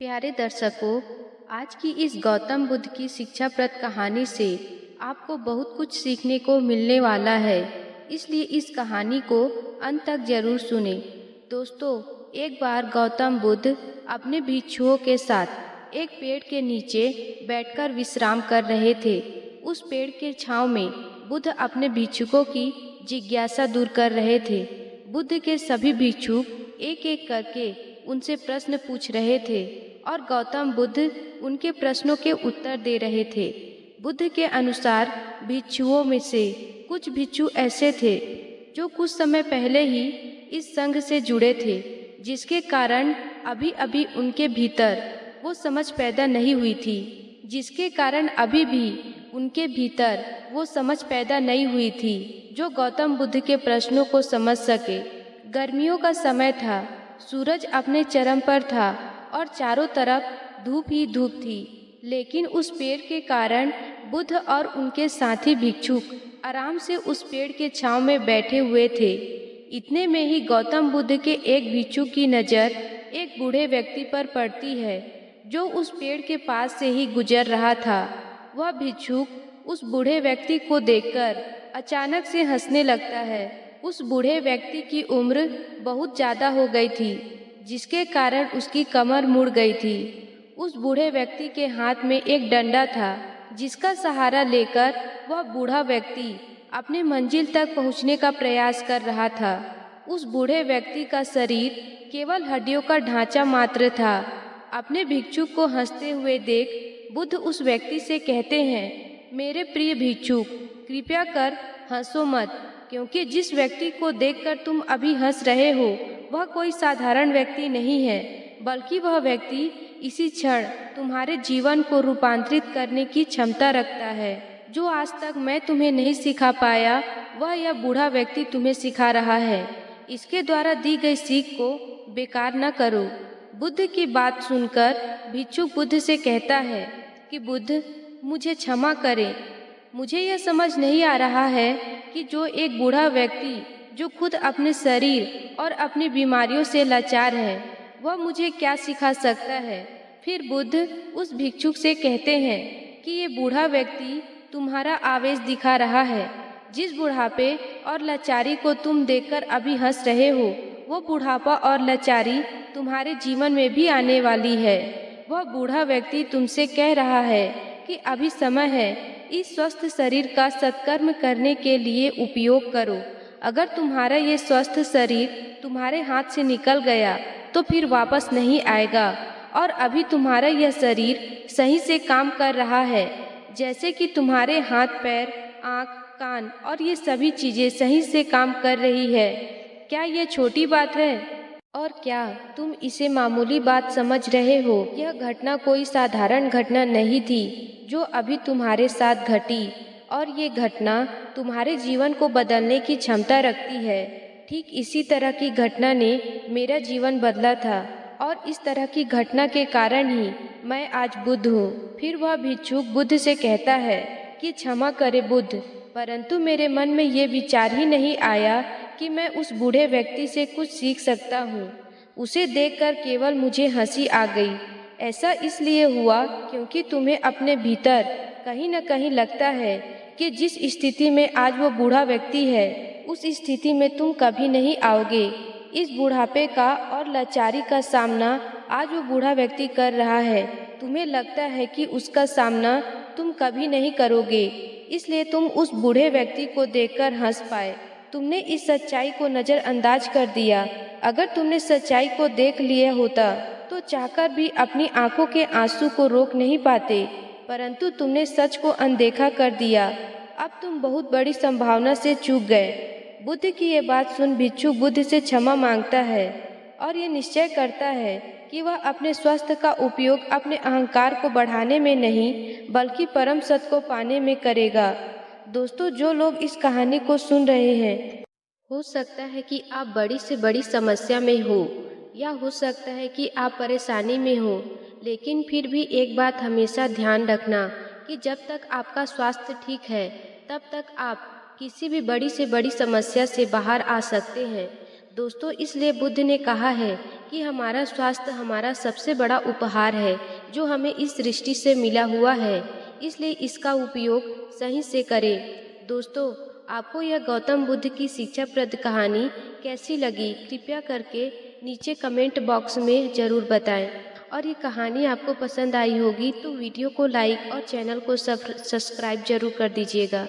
प्यारे दर्शकों, आज की इस गौतम बुद्ध की शिक्षाप्रद कहानी से आपको बहुत कुछ सीखने को मिलने वाला है, इसलिए इस कहानी को अंत तक जरूर सुने। दोस्तों, एक बार गौतम बुद्ध अपने भिक्षुओं के साथ एक पेड़ के नीचे बैठकर विश्राम कर रहे थे। उस पेड़ के छांव में बुद्ध अपने भिक्षुकों की जिज्ञासा दूर कर रहे थे। बुद्ध के सभी भिक्षुक एक एक करके उनसे प्रश्न पूछ रहे थे और गौतम बुद्ध उनके प्रश्नों के उत्तर दे रहे थे। बुद्ध के अनुसार भिक्षुओं में से कुछ भिक्षु ऐसे थे जो कुछ समय पहले ही इस संघ से जुड़े थे, जिसके कारण अभी अभी उनके भीतर वो समझ पैदा नहीं हुई थी जो गौतम बुद्ध के प्रश्नों को समझ सके। गर्मियों का समय था, सूरज अपने चरम पर था और चारों तरफ धूप ही धूप थी, लेकिन उस पेड़ के कारण बुद्ध और उनके साथी भिक्षुक आराम से उस पेड़ के छांव में बैठे हुए थे। इतने में ही गौतम बुद्ध के एक भिक्षुक की नज़र एक बूढ़े व्यक्ति पर पड़ती है जो उस पेड़ के पास से ही गुजर रहा था। वह भिक्षुक उस बूढ़े व्यक्ति को देखकर अचानक से हंसने लगता है। उस बूढ़े व्यक्ति की उम्र बहुत ज़्यादा हो गई थी, जिसके कारण उसकी कमर मुड़ गई थी। उस बूढ़े व्यक्ति के हाथ में एक डंडा था, जिसका सहारा लेकर वह बूढ़ा व्यक्ति अपने मंजिल तक पहुंचने का प्रयास कर रहा था। उस बूढ़े व्यक्ति का शरीर केवल हड्डियों का ढांचा मात्र था। अपने भिक्षुक को हंसते हुए देख बुद्ध उस व्यक्ति से कहते हैं, मेरे प्रिय भिक्षुक, कृपया कर हंसो मत, क्योंकि जिस व्यक्ति को देखकर तुम अभी हंस रहे हो वह कोई साधारण व्यक्ति नहीं है, बल्कि वह व्यक्ति इसी क्षण तुम्हारे जीवन को रूपांतरित करने की क्षमता रखता है। जो आज तक मैं तुम्हें नहीं सिखा पाया, वह यह बूढ़ा व्यक्ति तुम्हें सिखा रहा है। इसके द्वारा दी गई सीख को बेकार न करो। बुद्ध की बात सुनकर भिक्षुक बुद्ध से कहता है कि बुद्ध, मुझे क्षमा करें, मुझे यह समझ नहीं आ रहा है कि जो एक बूढ़ा व्यक्ति जो खुद अपने शरीर और अपनी बीमारियों से लाचार है, वह मुझे क्या सिखा सकता है। फिर बुद्ध उस भिक्षुक से कहते हैं कि ये बूढ़ा व्यक्ति तुम्हारा आवेश दिखा रहा है। जिस बुढ़ापे और लाचारी को तुम देखकर अभी हंस रहे हो, वो बुढ़ापा और लाचारी तुम्हारे जीवन में भी आने वाली है। वह बूढ़ा व्यक्ति तुमसे कह रहा है कि अभी समय है, इस स्वस्थ शरीर का सत्कर्म करने के लिए उपयोग करो। अगर तुम्हारा ये स्वस्थ शरीर तुम्हारे हाथ से निकल गया तो फिर वापस नहीं आएगा, और अभी तुम्हारा यह शरीर सही से काम कर रहा है, जैसे कि तुम्हारे हाथ, पैर, आँख, कान और ये सभी चीज़ें सही से काम कर रही है। क्या ये छोटी बात है? और क्या तुम इसे मामूली बात समझ रहे हो? यह घटना कोई साधारण घटना नहीं थी जो अभी तुम्हारे साथ घटी, और ये घटना तुम्हारे जीवन को बदलने की क्षमता रखती है। ठीक इसी तरह की घटना ने मेरा जीवन बदला था, और इस तरह की घटना के कारण ही मैं आज बुद्ध हूँ। फिर वह भिक्षुक बुद्ध से कहता है कि क्षमा करे बुद्ध, परंतु मेरे मन में ये विचार ही नहीं आया कि मैं उस बूढ़े व्यक्ति से कुछ सीख सकता हूँ। उसे देखकर केवल मुझे हंसी आ गई। ऐसा इसलिए हुआ क्योंकि तुम्हें अपने भीतर कहीं न कहीं लगता है कि जिस स्थिति में आज वो बूढ़ा व्यक्ति है, उस स्थिति में तुम कभी नहीं आओगे। इस बुढ़ापे का और लाचारी का सामना आज वो बूढ़ा व्यक्ति कर रहा है। तुम्हें लगता है कि उसका सामना तुम कभी नहीं करोगे, इसलिए तुम उस बूढ़े व्यक्ति को देखकर हंस पाए। तुमने इस सच्चाई को नज़रअंदाज कर दिया। अगर तुमने सच्चाई को देख लिया होता तो चाहकर भी अपनी आंखों के आंसू को रोक नहीं पाते, परंतु तुमने सच को अनदेखा कर दिया। अब तुम बहुत बड़ी संभावना से चूक गए। बुद्ध की ये बात सुन भिक्षुक बुद्ध से क्षमा मांगता है और ये निश्चय करता है कि वह अपने स्वास्थ्य का उपयोग अपने अहंकार को बढ़ाने में नहीं, बल्कि परम सत्य को पाने में करेगा। दोस्तों, जो लोग इस कहानी को सुन रहे हैं, हो सकता है कि आप बड़ी से बड़ी समस्या में हो, या हो सकता है कि आप परेशानी में हो, लेकिन फिर भी एक बात हमेशा ध्यान रखना कि जब तक आपका स्वास्थ्य ठीक है, तब तक आप किसी भी बड़ी से बड़ी समस्या से बाहर आ सकते हैं। दोस्तों, इसलिए बुद्ध ने कहा है कि हमारा स्वास्थ्य हमारा सबसे बड़ा उपहार है जो हमें इस सृष्टि से मिला हुआ है, इसलिए इसका उपयोग सही से करें। दोस्तों, आपको यह गौतम बुद्ध की शिक्षाप्रद कहानी कैसी लगी, कृपया करके नीचे कमेंट बॉक्स में ज़रूर बताएं। और ये कहानी आपको पसंद आई होगी तो वीडियो को लाइक और चैनल को सब्सक्राइब जरूर कर दीजिएगा।